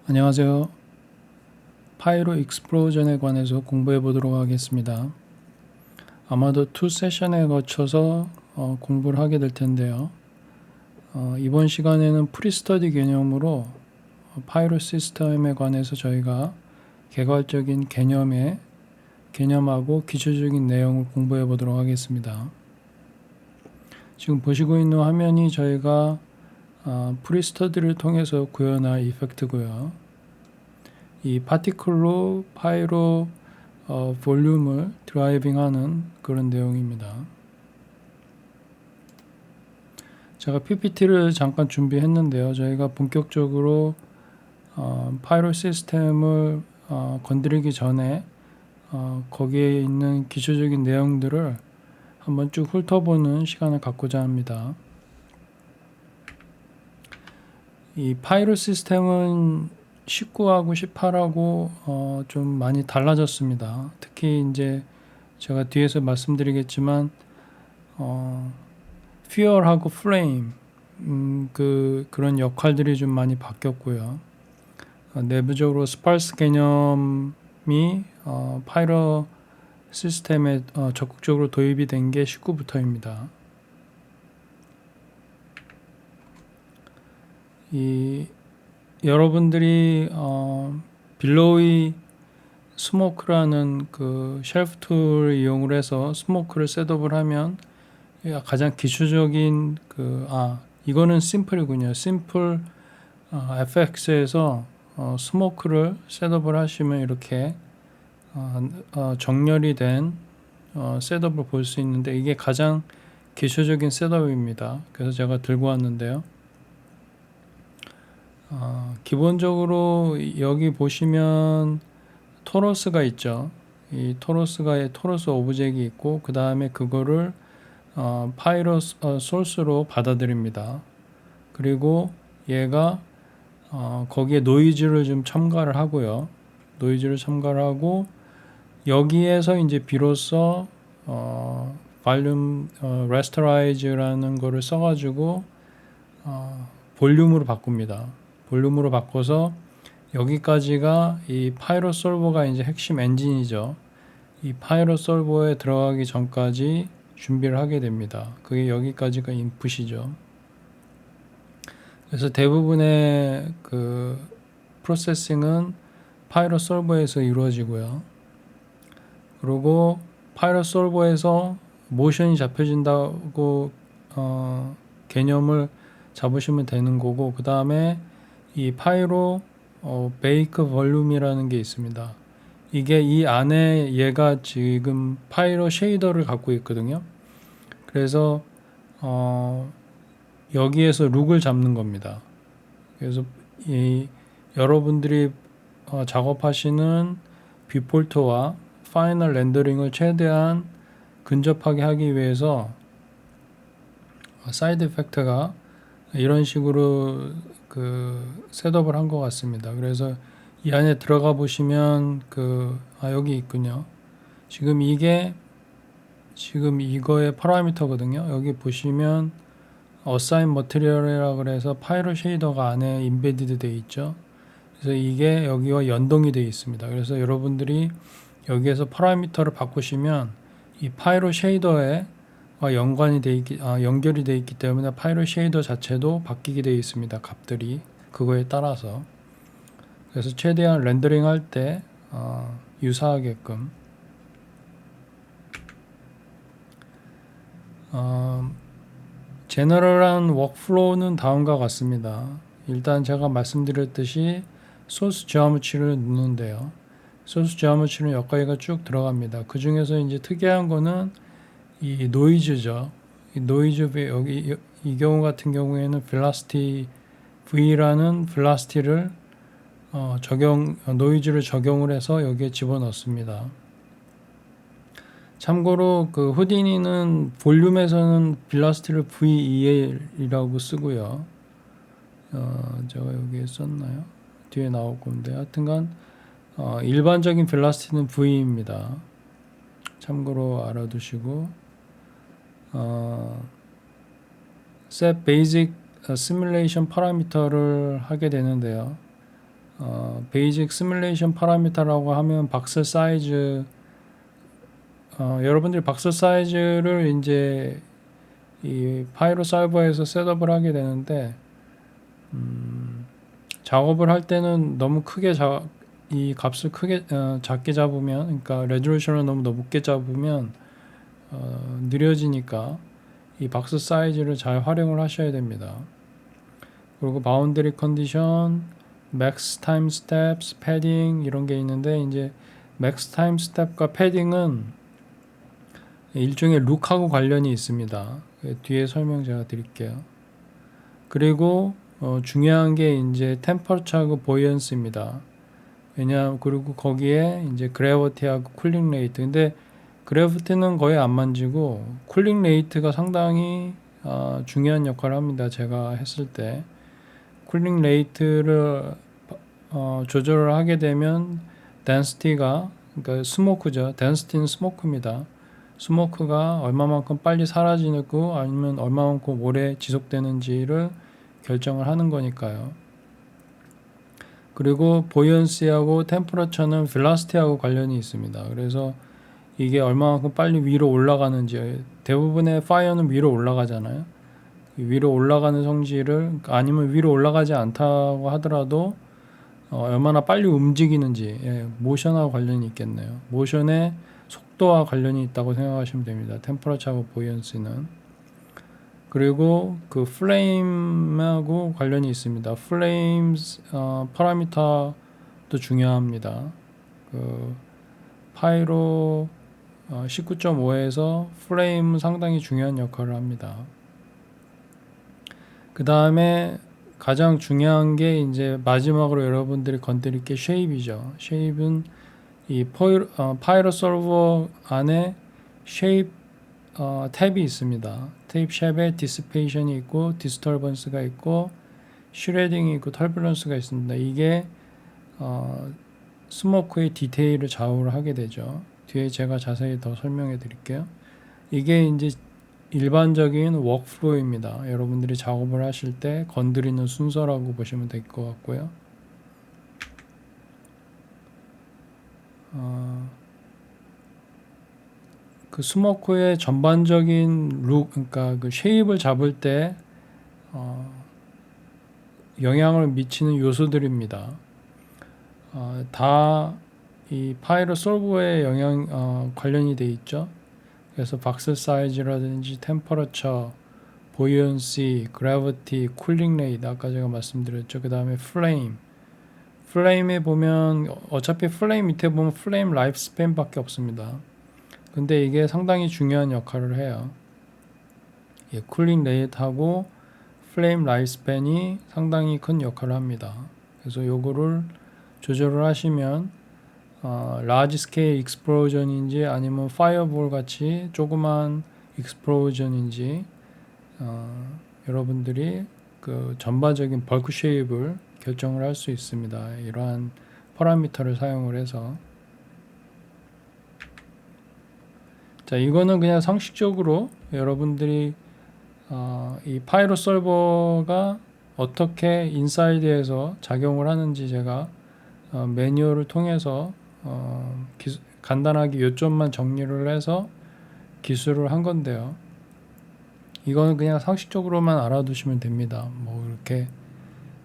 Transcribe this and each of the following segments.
안녕하세요. 파이로 익스플로전에 관해서 공부해 보도록 하겠습니다. 아마도 2세션에 거쳐서 공부를 하게 될 텐데요. 이번 시간에는 프리스터디 개념으로 파이로 시스템에 관해서 저희가 개괄적인 개념하고 기초적인 내용을 공부해 보도록 하겠습니다. 지금 보시고 있는 화면이 저희가 프리스터디를 통해서 구현할 이펙트고요. 이 파티클로 파이로 볼륨을 드라이빙하는 그런 내용입니다. 제가 PPT를 잠깐 준비했는데요. 저희가 본격적으로 파이로 시스템을 건드리기 전에 거기에 있는 기초적인 내용들을 한번 쭉 훑어보는 시간을 갖고자 합니다. 이 파이로 시스템은 19하고 18하고 좀 많이 달라졌습니다. 특히 이제 제가 뒤에서 말씀드리겠지만 퓨얼하고 플레임 그런 역할들이 좀 많이 바뀌었고요. 내부적으로 스파르스 개념이 파이로 시스템에 적극적으로 도입이 된 게 19부터입니다. 여러분들이 빌로이 스모크라는 그 쉘프 툴을 이용을 해서 스모크를 셋업을 하면 가장 기초적인 이거는 심플이군요. 심플 FX에서 스모크를 셋업을 하시면 이렇게 정렬이 된 셋업을 볼 수 있는데 이게 가장 기초적인 셋업입니다. 그래서 제가 들고 왔는데요. 기본적으로 여기 보시면 토러스가 있죠. 이 토러스 오브젝이 있고 그 다음에 그거를 파이로 소스로 받아들입니다. 그리고 얘가 거기에 노이즈를 좀 첨가를 하고요. 노이즈를 첨가를 하고 여기에서 이제 비로소 볼륨 레스터라이즈라는 거를 써가지고 볼륨으로 바꿉니다. 볼륨으로 바꿔서 여기까지가 이 파이로 솔버가 이제 핵심 엔진이죠. 이 파이로 솔버에 들어가기 전까지 준비를 하게 됩니다. 그게 여기까지가 인풋이죠. 그래서 대부분의 그 프로세싱은 파이로 솔버에서 이루어지고요. 그리고 파이로 솔버에서 모션이 잡혀진다고 개념을 잡으시면 되는 거고, 그 다음에 이 파이로 베이크 볼륨이라는 게 있습니다. 이게 이 안에 얘가 지금 파이로 쉐이더를 갖고 있거든요. 그래서 여기에서 룩을 잡는 겁니다. 그래서 여러분들이 작업하시는 뷰폴트와 파이널 렌더링을 최대한 근접하게 하기 위해서 사이드 이펙트가 이런 식으로 그 셋업을 한 것 같습니다. 그래서 이 안에 들어가 보시면 여기 있군요. 지금 이거의 파라미터거든요. 여기 보시면 어사인 머티리얼이라고 그래서 파이로 쉐이더가 안에 인베디드 되어 있죠. 그래서 이게 여기와 연동이 되어 있습니다. 그래서 여러분들이 여기에서 파라미터를 바꾸시면 이 파이로 쉐이더에 연결이 되어 있기 때문에 파이로 쉐이더 자체도 바뀌게 되어 있습니다. 값들이 그거에 따라서. 그래서 최대한 렌더링 할 때 유사하게끔 제너럴한 워크플로우는 다음과 같습니다. 일단 제가 말씀드렸듯이 소스 지오메트리를 넣는데요. 소스 지오메트리는 여기까지가 쭉 들어갑니다. 그 중에서 이제 특이한 거는 이 노이즈죠. 이 노이즈 여기 이 경우 같은 경우에는 velocity V라는 velocity를 노이즈를 적용을 해서 여기에 집어넣습니다. 참고로 그 후디니는 볼륨에서는 velocity를 VEL이라고 쓰고요. 제가 여기에 썼나요? 뒤에 나올 건데 하여튼간 일반적인 velocity는 V입니다. 참고로 알아두시고 set basic simulation 파라미터를 하게 되는데요. 베이직 시뮬레이션 파라미터라고 하면 박스 사이즈, 여러분들이 박스 사이즈를 이제 이 파이로 솔버에서 셋업을 하게 되는데, 작업을 할 때는 너무 크게 이 값을 크게 작게 잡으면, 그러니까 레졸루션을 너무 높게 잡으면 느려지니까 이 박스 사이즈를 잘 활용을 하셔야 됩니다. 그리고 바운더리 컨디션, 맥스 타임 스텝스, 패딩 이런 게 있는데, 이제 맥스 타임 스텝과 패딩은 일종의 룩하고 관련이 있습니다. 뒤에 설명 제가 드릴게요. 그리고 중요한 게 이제 템퍼처하고 보이언스입니다. 그리고 거기에 이제 그래비티하고 쿨링 레이트. 근데 그래비티는 거의 안 만지고 쿨링 레이트가 상당히 중요한 역할을 합니다. 제가 했을 때 쿨링 레이트를 조절을 하게 되면 density가, 그러니까 스모크죠. density는 스모크입니다. 스모크가 얼마만큼 빨리 사라지고 아니면 얼마만큼 오래 지속되는지를 결정을 하는 거니까요. 그리고 보이언시하고 템퍼러처는 velocity하고 관련이 있습니다. 그래서 이게 얼마만큼 빨리 위로 올라가는지, 대부분의 파이어는 위로 올라가잖아요. 위로 올라가는 성질을, 아니면 위로 올라가지 않다고 하더라도 얼마나 빨리 움직이는지, 모션하고 관련이 있겠네요. 모션의 속도와 관련이 있다고 생각하시면 됩니다. 템퍼러처하고 보이언시는. 그리고 그 플레임하고 관련이 있습니다. 플레임 파라미터도 중요합니다. 그 파이로 19.5에서 플레임은 상당히 중요한 역할을 합니다. 그 다음에 가장 중요한 게 이제 마지막으로 여러분들이 건드릴 게 쉐입이죠. 쉐입은 이 파이로 솔버 안에 쉐입 탭이 있습니다. 탭 쉐입에 디스페이션이 있고 디스터번스가 있고 슈레딩이 있고 털뷸런스가 있습니다. 이게 스모크의 디테일을 좌우를 하게 되죠. 뒤에 제가 자세히 더 설명해 드릴게요. 이게 이제 일반적인 워크플로우입니다. 여러분들이 작업을 하실 때 건드리는 순서라고 보시면 될 것 같고요. 그 스모크의 전반적인 룩, 그러니까 그 쉐입을 잡을 때 영향을 미치는 요소들입니다. 다 이 파이로 솔버에 관련이 돼 있죠. 그래서 박스 사이즈라든지 템퍼러처, 보이언시, 그래비티, 쿨링 레이트 아까 제가 말씀드렸죠. 그 다음에 플레임에 보면 어차피 플레임 밑에 보면 플레임 라이프 스팬밖에 없습니다. 근데 이게 상당히 중요한 역할을 해요. 쿨링 레이트하고 플레임 라이프 스팬이 상당히 큰 역할을 합니다. 그래서 요거를 조절을 하시면 라지 스케일 익스플로전인지 아니면 파이어볼 같이 조그만 익스플로전인지 여러분들이 그 전반적인 벌크 쉐입을 결정을 할 수 있습니다. 이러한 파라미터를 사용을 해서. 자, 이거는 그냥 상식적으로 여러분들이 이 파이로 솔버가 어떻게 인사이드에서 작용을 하는지 제가 매뉴얼을 통해서 간단하게 요점만 정리를 해서 기술을 한 건데요. 이거는 그냥 상식적으로만 알아두시면 됩니다. 뭐 이렇게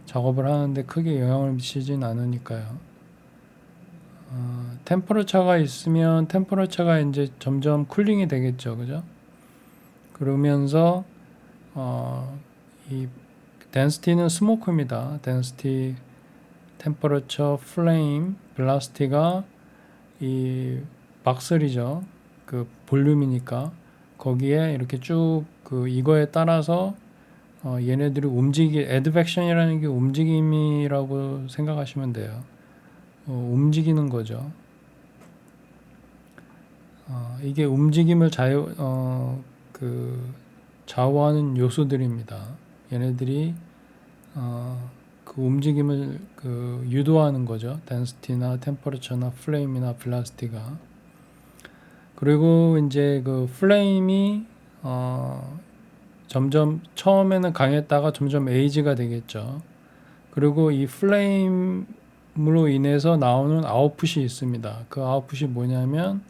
작업을 하는데 크게 영향을 미치진 않으니까요. 템퍼러처가 있으면 템퍼러처가 이제 점점 쿨링이 되겠죠, 그죠? 그러면서 이 density는 스모크입니다. density, 템퍼러처, 플레임, velocity가 이 박슬이죠. 그 볼륨이니까 거기에 이렇게 쭉 그 이거에 따라서 얘네들이 advection이라는 게 움직임이라고 생각하시면 돼요. 움직이는 거죠. 이게 움직임을 좌우하는 요소들입니다. 얘네들이 그 움직임을 유도하는 거죠. density나 temperature나 flame이나 velocity가. 그리고 이제 그 플레임이 점점 처음에는 강했다가 점점 에이지가 되겠죠. 그리고 이 플레임이 물로 인해서 나오는 아웃풋이 있습니다. 그 아웃풋이 뭐냐면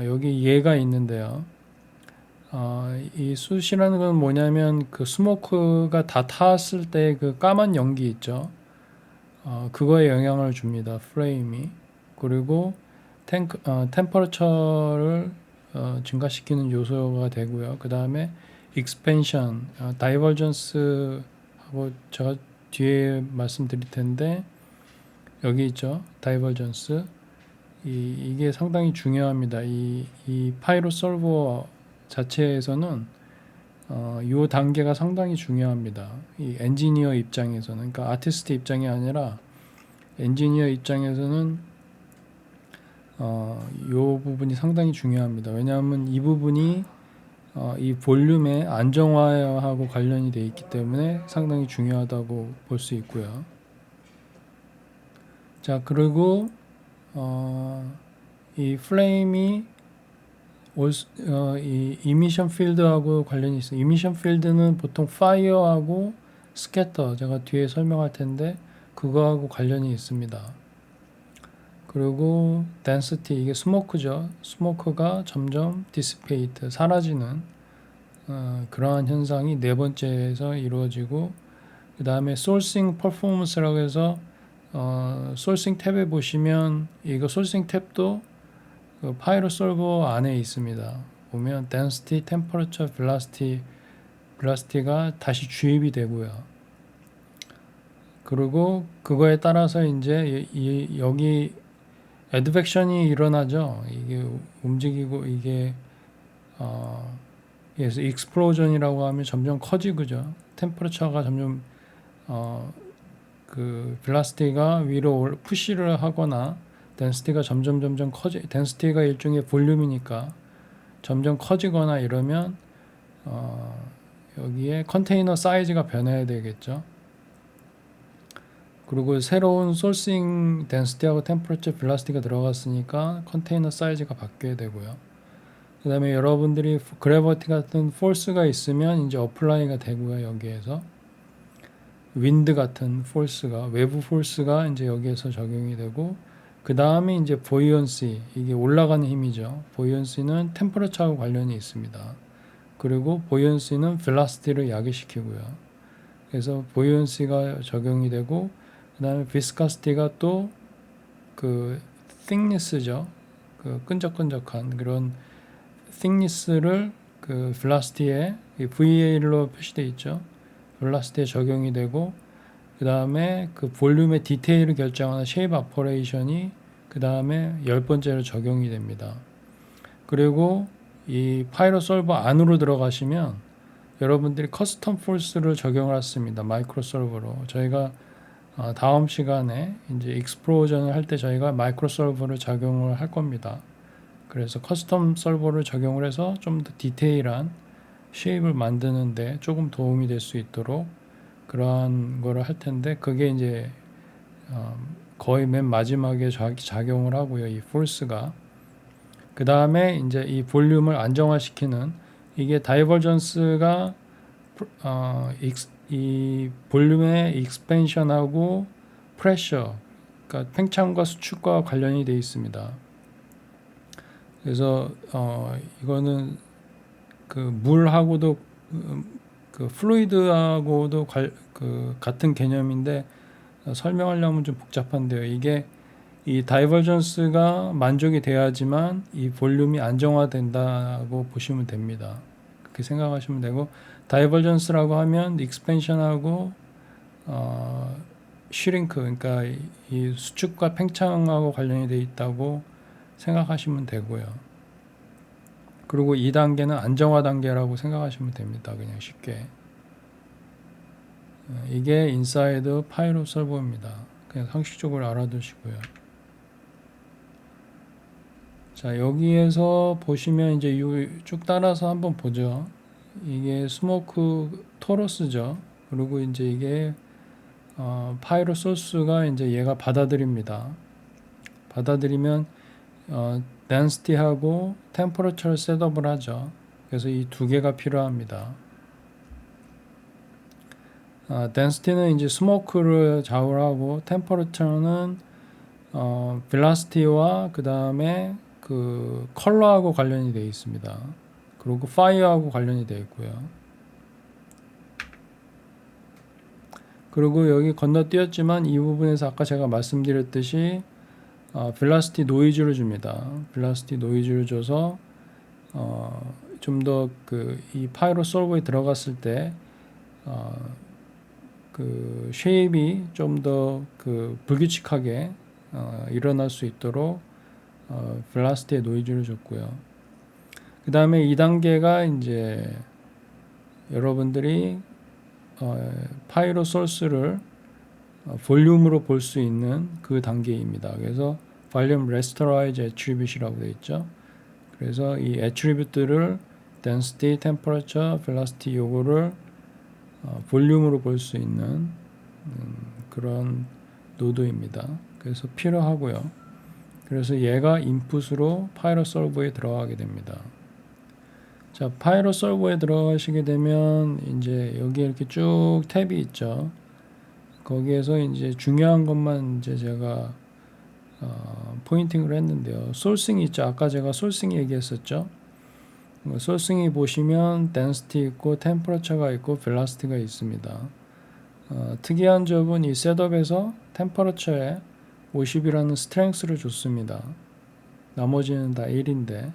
여기 얘가 있는데요. 이 숯이라는 건 뭐냐면 그 스모크가 다 탔을 때 그 까만 연기 있죠. 그거에 영향을 줍니다. 프레임이. 그리고 템퍼러처를 증가시키는 요소가 되고요. 그 다음에 익스펜션, 다이버전스 하고 제가 뒤에 말씀드릴 텐데 여기 있죠. 다이버전스. 이게 상당히 중요합니다. 이 파이로 솔버 자체에서는 이 단계가 상당히 중요합니다. 이 엔지니어 입장에서는, 그러니까 아티스트 입장이 아니라 엔지니어 입장에서는 이 부분이 상당히 중요합니다. 왜냐하면 이 부분이 이 볼륨의 안정화하고 관련이 되어 있기 때문에 상당히 중요하다고 볼 수 있고요. 자, 그리고 이 플레임이 이 이미션 필드하고 관련이 있어요. 이미션 필드는 보통 파이어하고 스캐터, 제가 뒤에 설명할 텐데 그거하고 관련이 있습니다. 그리고 density, 이게 스모크죠. 스모크가 점점 디스페이트, 사라지는 그러한 현상이 네 번째에서 이루어지고, 그 다음에 sourcing performance라고 해서 sourcing 탭에 보시면 이거 sourcing 탭도 그 파이로 솔버 안에 있습니다. 보면 density, temperature, velocity가 다시 주입이 되고요. 그리고 그거에 따라서 이제 여기 애드벡션이 일어나죠. 이게 움직이고 이게 그래서 익스플로전이라고 하면 점점 커지고죠. 템퍼러처가 점점 그 velocity가 위로 푸시를 하거나 덴시티가 점점 덴시티가 일종의 볼륨이니까 점점 커지거나 이러면 여기에 컨테이너 사이즈가 변해야 되겠죠. 그리고 새로운 소싱 덴시티하고 템퍼러처 velocity가 들어갔으니까 컨테이너 사이즈가 바뀌어야 되고요. 그 다음에 여러분들이 그래비티 같은 포스가 있으면 이제 어플라이가 되고요. 여기에서 윈드 같은 포스가, 외부 포스가 이제 여기에서 적용이 되고, 그 다음에 이제 보이언시, 이게 올라가는 힘이죠. 보이언시는 템퍼러처하고 관련이 있습니다. 그리고 보이언시는 velocity를 야기시키고요. 그래서 보이언시가 적용이 되고, 그 다음에 비스커시티가 또 그 thickness죠. 그 끈적끈적한 그런 thickness를 그 velocity에 VA로 표시되어 있죠. velocity에 적용이 되고, 그 다음에 그 볼륨의 디테일을 결정하는 쉐이프 오퍼레이션이 그 다음에 10번째로 적용이 됩니다. 그리고 이 파이로 솔버 안으로 들어가시면 여러분들이 커스텀 포스를 적용을 했습니다. 마이크로 솔버로. 저희가 다음 시간에 이제 익스플로전을 할 때 저희가 마이크로 솔버를 적용을 할 겁니다. 그래서 커스텀 솔버를 적용을 해서 좀 더 디테일한 쉐입을 만드는데 조금 도움이 될 수 있도록 그러한 거를 할 텐데, 그게 이제 거의 맨 마지막에 작용을 하고요. 이 포스가. 그 다음에 이제 이 볼륨을 안정화시키는, 이게 다이버전스가 이 볼륨의 익스펜션하고 프레셔, 그러니까 팽창과 수축과 관련이 되어 있습니다. 그래서 이거는 그 물하고도 그 플루이드하고도 그 같은 개념인데 설명하려면 좀 복잡한데요. 이게 이 다이버전스가 만족이 돼야지만 이 볼륨이 안정화된다고 보시면 됩니다. 그렇게 생각하시면 되고, 다이버전스라고 하면 익스펜션하고 슈링크, 그러니까 이 수축과 팽창하고 관련이 되어 있다고 생각하시면 되고요. 그리고 2단계는 안정화 단계라고 생각하시면 됩니다. 그냥 쉽게. 이게 인사이드 파이로 솔버입니다. 그냥 상식적으로 알아두시고요. 자, 여기에서 보시면 이제 쭉 따라서 한번 보죠. 이게 스모크 토러스죠. 그리고 이제 이게 파이로 소스가 이제 얘가 받아들입니다. 받아들이면 density하고 temperature를 셋업을 하죠. 그래서 이 두 개가 필요합니다. density는 이제 스모크를 좌우를 하고 temperature는 velocity와 그 다음에 그 컬러하고 관련이 되어 있습니다. 그리고 fire하고 관련이 되어 있고요. 그리고 여기 건너뛰었지만 이 부분에서 아까 제가 말씀드렸듯이 velocity noise를 줍니다. velocity noise를 줘서 좀 더 그 이 파이로 솔버에 들어갔을 때 그 쉐입이 좀 더 그 불규칙하게 일어날 수 있도록 velocity의 노이즈를 줬고요. 그 다음에 2단계가 이제 여러분들이 파이로 소스를 볼륨으로 볼 수 있는 그 단계입니다. 그래서 Volume Rasterize Attribute이라고 되어 있죠. 그래서 이 attribute를 density, temperature, velocity 요거를 볼륨으로 볼 수 있는 그런 노드입니다. 그래서 필요하고요. 그래서 얘가 인풋으로 파이로 솔버에 들어가게 됩니다. 자, 파이로 솔버에 들어가시게 되면 이제 여기 이렇게 쭉 탭이 있죠. 거기에서 이제 중요한 것만 이제 제가 포인팅을 했는데요. 솔싱이 있죠. 아까 제가 솔싱 얘기했었죠. 솔싱이 보시면 density 있고 temperature가 있고 velocity가 있습니다. 특이한 점은 이 셋업에서 temperature에 50이라는 strength를 줬습니다. 나머지는 다 1인데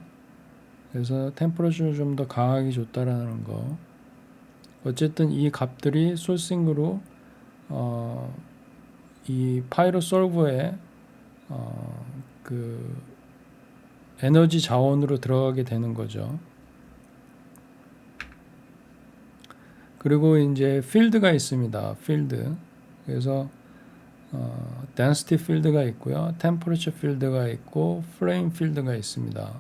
그래서 temperature를 좀 더 강하게 줬다라는 거. 어쨌든 이 값들이 솔싱으로 이 파이로 솔버에 그 에너지 자원으로 들어가게 되는 거죠. 그리고 이제 필드가 있습니다. 필드. 그래서 density 필드가 있고요. temperature 필드가 있고 flame 필드가 있습니다.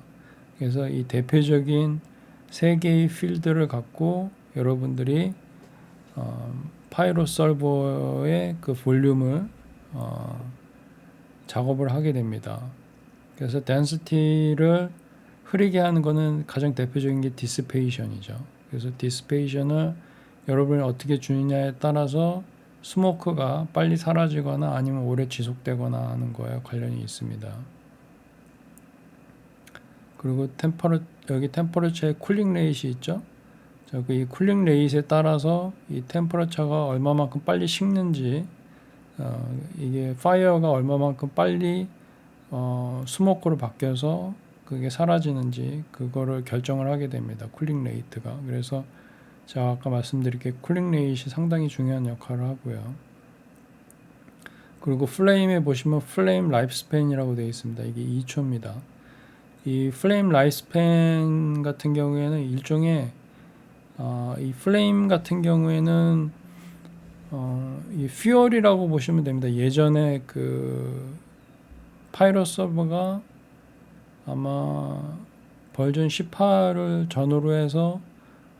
그래서 이 대표적인 세 개의 필드를 갖고 여러분들이 파이로 솔버의 그 볼륨을 작업을 하게 됩니다. 그래서 density를 흐리게 하는 거는 가장 대표적인 게 dissipation이죠. 그래서 dissipation을 여러분이 어떻게 주느냐에 따라서 스모크가 빨리 사라지거나 아니면 오래 지속되거나 하는 거에 관련이 있습니다. 그리고 여기 템퍼러처의 쿨링 레이시 있죠? 이 쿨링 레이트에 따라서 이 템퍼러처가 얼마만큼 빨리 식는지 이게 파이어가 얼마만큼 빨리 스모크로 바뀌어서 그게 사라지는지 그거를 결정을 하게 됩니다. 쿨링 레이트가. 그래서 제가 아까 말씀드린 게 쿨링 레이트이 상당히 중요한 역할을 하고요. 그리고 플레임에 보시면 플레임 라이프 스팬이라고 되어 있습니다. 이게 2초입니다. 이 플레임 라이프 스팬 같은 경우에는 일종의 이 플레임 같은 경우에는 이 퓨얼이라고 보시면 됩니다. 예전에 그 파이로 서버가 아마 버전 18을 전후로 해서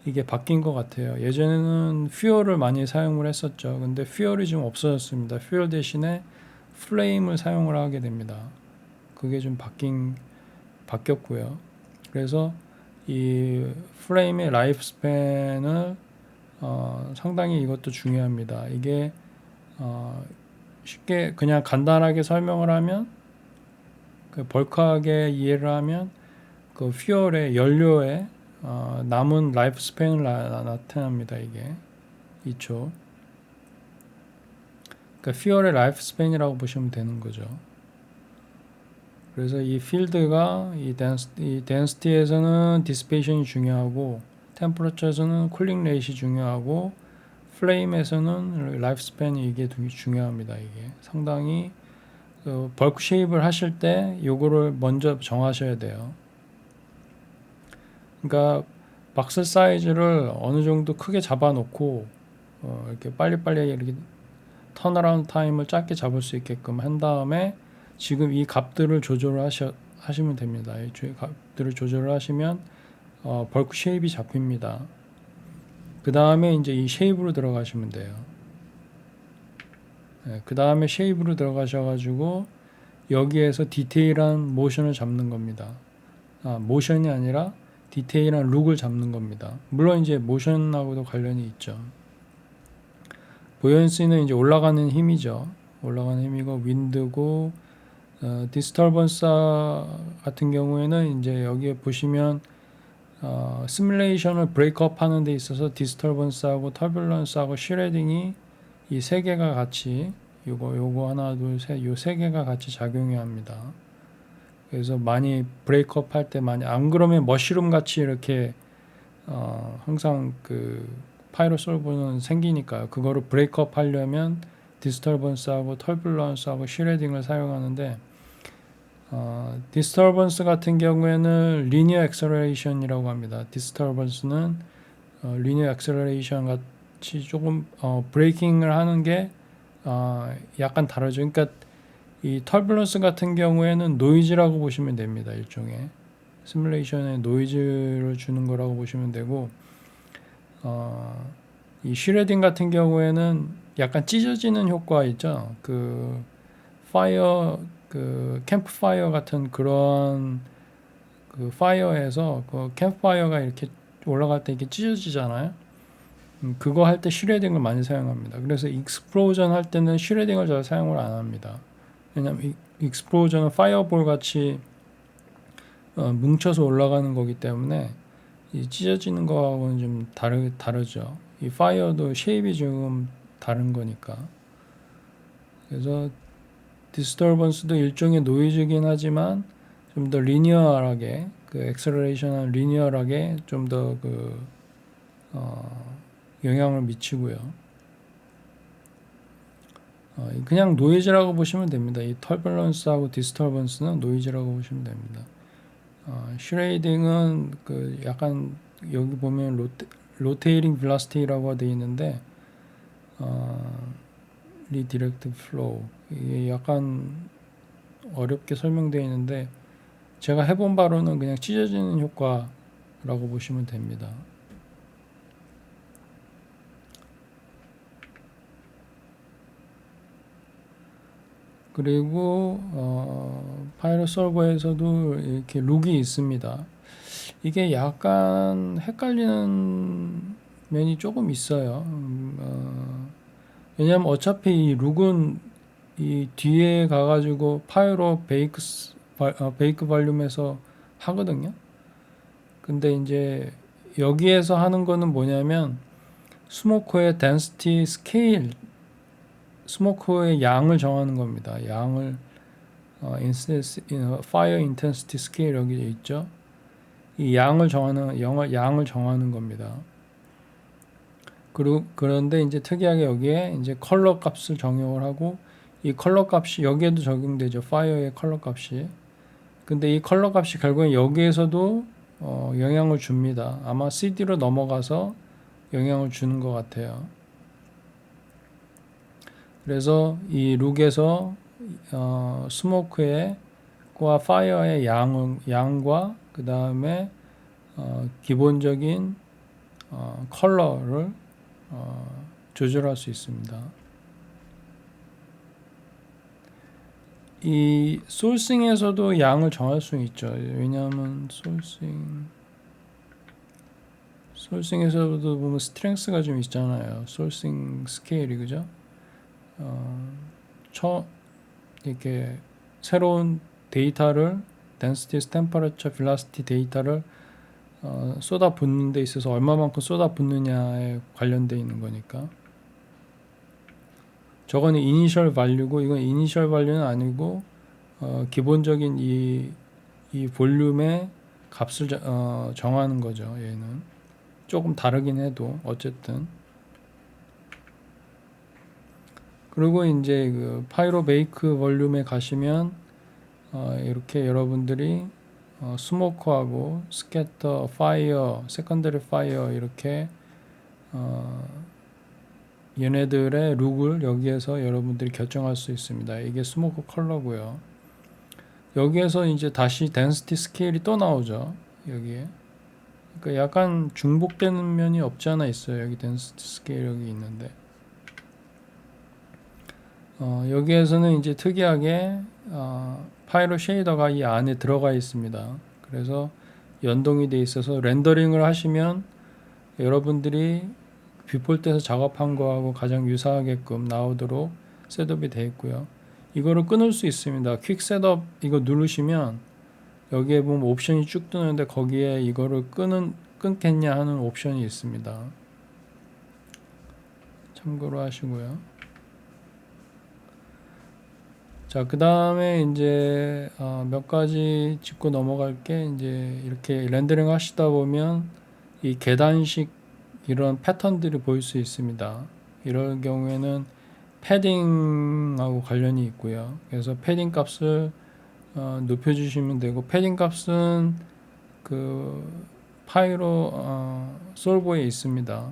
이게 바뀐 것 같아요. 예전에는 퓨얼을 많이 사용을 했었죠. 근데 퓨얼이 지금 없어졌습니다. 퓨얼 대신에 플레임을 사용을 하게 됩니다. 그게 좀 바뀌었고요. 그래서 이 플레임의 라이프 스팬을 상당히 이것도 중요합니다. 이게 쉽게 그냥 간단하게 설명을 하면 그 벌크하게 이해를 하면 그 퓨얼의 연료에 남은 라이프 스팬을 나타납니다. 이게 2초. 그러니까 퓨얼의 라이프 스팬이라고 보시면 되는 거죠. 그래서 이 필드가 이 density에서는 dissipation이 중요하고 temperature에서는 cooling rate이 중요하고 flame에서는 life span이 이게 되게 중요합니다. 이게 상당히 벌크 쉐입을 하실 때 요거를 먼저 정하셔야 돼요. 그러니까 박스 사이즈를 어느 정도 크게 잡아놓고 이렇게 빨리빨리 이렇게 턴어라운드 타임을 짧게 잡을 수 있게끔 한 다음에 지금 이 값들을 조절을 하시면 됩니다. 이 값들을 조절을 하시면 벌크 쉐입이 잡힙니다. 그 다음에 이제 이 쉐입으로 들어가시면 돼요. 그 다음에 쉐입으로 들어가셔가지고 여기에서 디테일한 모션을 잡는 겁니다. 모션이 아니라 디테일한 룩을 잡는 겁니다. 물론 이제 모션하고도 관련이 있죠. 부연시는 이제 올라가는 힘이죠. 올라가는 힘이고 윈드고 디스터번스 같은 경우에는 이제 여기에 보시면 시뮬레이션을 브레이크업 하는 데 있어서 디스터번스하고 터뷸런스하고 슈레딩이 이 세 개가 같이 요거 하나 둘 셋 요 세 개가 같이 작용해야 합니다. 그래서 많이 브레이크업 할 때 많이 안 그러면 머시룸 같이 이렇게 항상 그 파이로 솔버는 생기니까요. 그거를 브레이크업 하려면 디스터번스하고 터뷸런스하고 슈레딩을 사용하는데 디스터번스 같은 경우에는 리니어 액셀러레이션이라고 합니다. 디스터번스는 리니어 액셀러레이션 같이 조금 브레이킹을 하는 게 약간 다르죠. 그러니까 이 터뷸런스 같은 경우에는 노이즈라고 보시면 됩니다. 일종의 시뮬레이션에 노이즈를 주는 거라고 보시면 되고 이 슈레딩 같은 경우에는 약간 찢어지는 효과 있죠. 그 파이어 그 캠프파이어 같은 그런 그 파이어에서 그 캠프파이어가 이렇게 올라갈 때 이렇게 찢어지잖아요. 그거 할 때 슈레딩을 많이 사용합니다. 그래서 익스플로전 할 때는 슈레딩을 잘 사용을 안 합니다. 왜냐하면 익스플로전은 파이어볼 같이 뭉쳐서 올라가는 거기 때문에 이 찢어지는 거하고는 좀 다르죠. 이 파이어도 쉐입이 조금 다른 거니까. 그래서 디스터번스도 일종의 노이즈긴 하지만 좀 더 리니어하게 그 엑셀러레이션은 리니어하게 좀 더 그 영향을 미치고요. 그냥 노이즈라고 보시면 됩니다. 이 터뷸런스하고 디스터번스는 노이즈라고 보시면 됩니다. 슈레이딩은 그 약간 여기 보면 로테이링 벨라시티라고 되어 있는데 리디렉트 플로우 이게 약간 어렵게 설명되어 있는데 제가 해본 바로는 그냥 찢어지는 효과라고 보시면 됩니다. 그리고 파이로 솔버에서도 이렇게 룩이 있습니다. 이게 약간 헷갈리는 면이 조금 있어요. 왜냐하면 어차피 이 룩은 이 뒤에 가가지고 파이로 베이크 발륨에서 하거든요. 근데 이제 여기에서 하는 거는 뭐냐면 스모커의 덴시티 스케일, 스모커의 양을 정하는 겁니다. 양을 파이어 인텐시티 스케일 여기 있죠. 이 양을 정하는 겁니다. 그런데 이제 특이하게 여기에 이제 컬러 값을 적용을 하고 이 컬러 값이 여기에도 적용되죠. 파이어의 컬러 값이. 근데 이 컬러 값이 결국엔 여기에서도 영향을 줍니다. 아마 CD로 넘어가서 영향을 주는 것 같아요. 그래서 이 룩에서 스모크의 과 파이어의 양과 그 다음에 기본적인 컬러를 조절할 수 있습니다. 이 소싱에서도 양을 정할 수 있죠. 왜냐하면 소싱에서도 보면 스트렝스가 좀 있잖아요. 소싱 스케일이 그죠? 이렇게 새로운 데이터를 density, temperature, velocity 데이터를 쏟아붓는 데 있어서 얼마만큼 쏟아붓느냐에 관련되어 있는 거니까. 저거는 이니셜 밸류고 이건 이니셜 밸류는 아니고 기본적인 이 볼륨의 값을 정하는 거죠. 얘는 조금 다르긴 해도 어쨌든. 그리고 이제 그 파이로 베이크 볼륨에 가시면 이렇게 여러분들이 스모커하고 스캐터, 파이어, 세컨더리 파이어 이렇게 얘네들의 룩을 여기에서 여러분들이 결정할 수 있습니다. 이게 스모커 컬러고요. 여기에서 이제 다시 덴시티 스케일이 또 나오죠. 여기에. 그러니까 약간 중복되는 면이 없지 않아 있어요. 여기 덴시티 스케일 여기 있는데. 여기에서는 이제 특이하게 파이로 쉐이더가 이 안에 들어가 있습니다. 그래서 연동이 돼 있어서 렌더링을 하시면 여러분들이 뷰폴트에서 작업한 거하고 가장 유사하게끔 나오도록 셋업이 되어 있고요. 이거를 끊을 수 있습니다. 퀵 셋업 이거 누르시면 여기에 보면 옵션이 쭉 뜨는데 거기에 이거를 끊겠냐 하는 옵션이 있습니다. 참고로 하시고요. 자, 그 다음에 이제 몇 가지 짚고 넘어갈 게 이제 이렇게 렌더링 하시다 보면 이 계단식 이런 패턴들이 보일 수 있습니다. 이럴 경우에는 패딩하고 관련이 있고요. 그래서 패딩 값을 높여주시면 되고, 패딩 값은 그 파이로 솔버에 있습니다.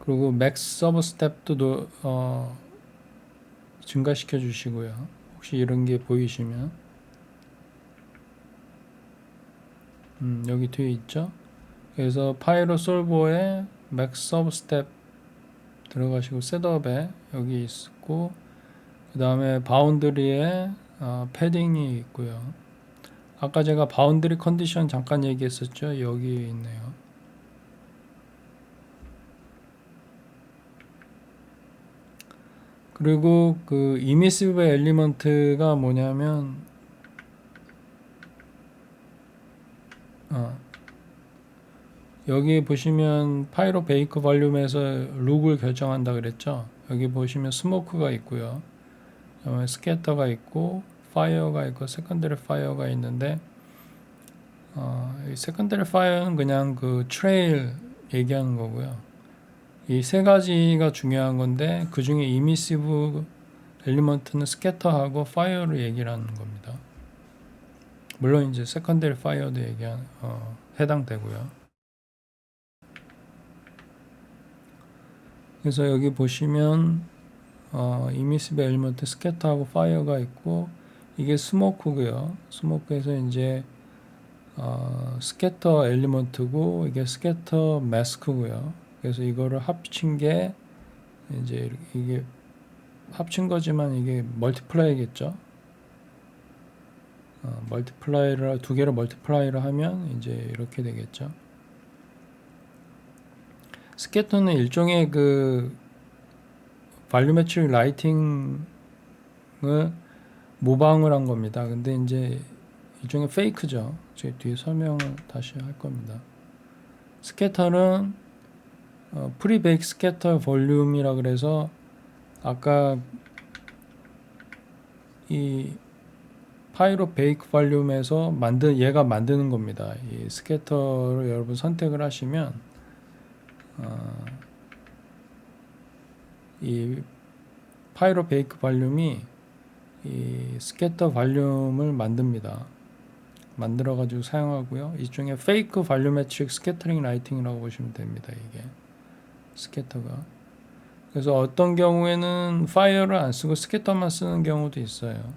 그리고 맥스 서브 스텝도 증가시켜 주시고요. 혹시 이런 게 보이시면 여기 뒤에 있죠. 그래서 파이로 솔버에 맥스 서브 스텝 들어가시고 셋업에 여기 있고, 그 다음에 바운드리에 패딩이 있고요. 아까 제가 바운드리 컨디션 잠깐 얘기했었죠. 여기 있네요. 그리고 그 이미시브 엘리먼트가 뭐냐면 여기 보시면 파이로 베이크 볼륨에서 룩을 결정한다 그랬죠. 여기 보시면 스모크가 있고요. 그다음에 스캐터가 있고 파이어가 있고 세컨더리 파이어가 있는데 이 세컨더리 파이어는 그냥 그 트레일 얘기하는 거고요. 이 세 가지가 중요한 건데 그 중에 이미시브 엘리먼트는 스캐터하고 파이어를 얘기를 하는 겁니다. 물론 이제 세컨더리 파이어도 해당되고요. 그래서 여기 보시면 이미시브 엘리먼트 스캐터하고 파이어가 있고, 이게 스모크고요. 스모크에서 이제 스캐터 엘리먼트고 이게 스캐터 마스크고요. 그래서 이거를 합친 게 이제 이게 합친 거지만 이게 멀티플라이겠죠. 멀티플라이를 두 개를 멀티플라이를 하면 이제 이렇게 되겠죠. 스캐터는 일종의 그 발류메트릭 라이팅을 모방을 한 겁니다. 근데 이제 일종의 페이크죠. 제 뒤에 설명을 다시 할 겁니다. 스캐터는 프리베이크 스캐터 볼륨이라 그래서 아까 이 파이로 베이크 볼륨에서 얘가 만드는 겁니다. 이 스캐터를 여러분 선택을 하시면 이 파이로 베이크 볼륨이 이 스캐터 볼륨을 만들어 가지고 사용하고요. 일종의 페이크 볼륨메트릭 스캐터링 라이팅이라고 보시면 됩니다. 이게 스캐터가. 그래서 어떤 경우에는 파이어를 안 쓰고 스캐터만 쓰는 경우도 있어요.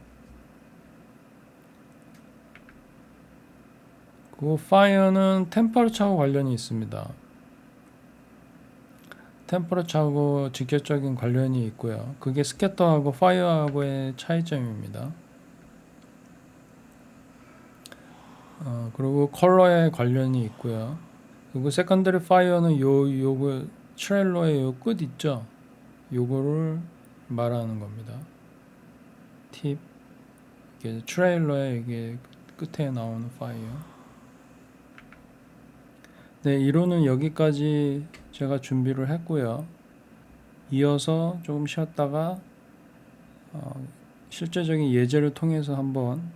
그 파이어는 템퍼러처하고 관련이 있습니다. 템퍼러처하고 직접적인 관련이 있고요. 그게 스캐터하고 파이어하고의 차이점입니다. 그리고 컬러에 관련이 있고요. 그리고 세컨더리 파이어는 요거 트레일러의 요 끝 있죠? 요거를 말하는 겁니다. 팁. 이게 트레일러의 이게 끝에 나오는 파이어. 네, 이론은 여기까지 제가 준비를 했고요. 이어서 조금 쉬었다가 실제적인 예제를 통해서 한번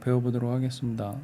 배워보도록 하겠습니다.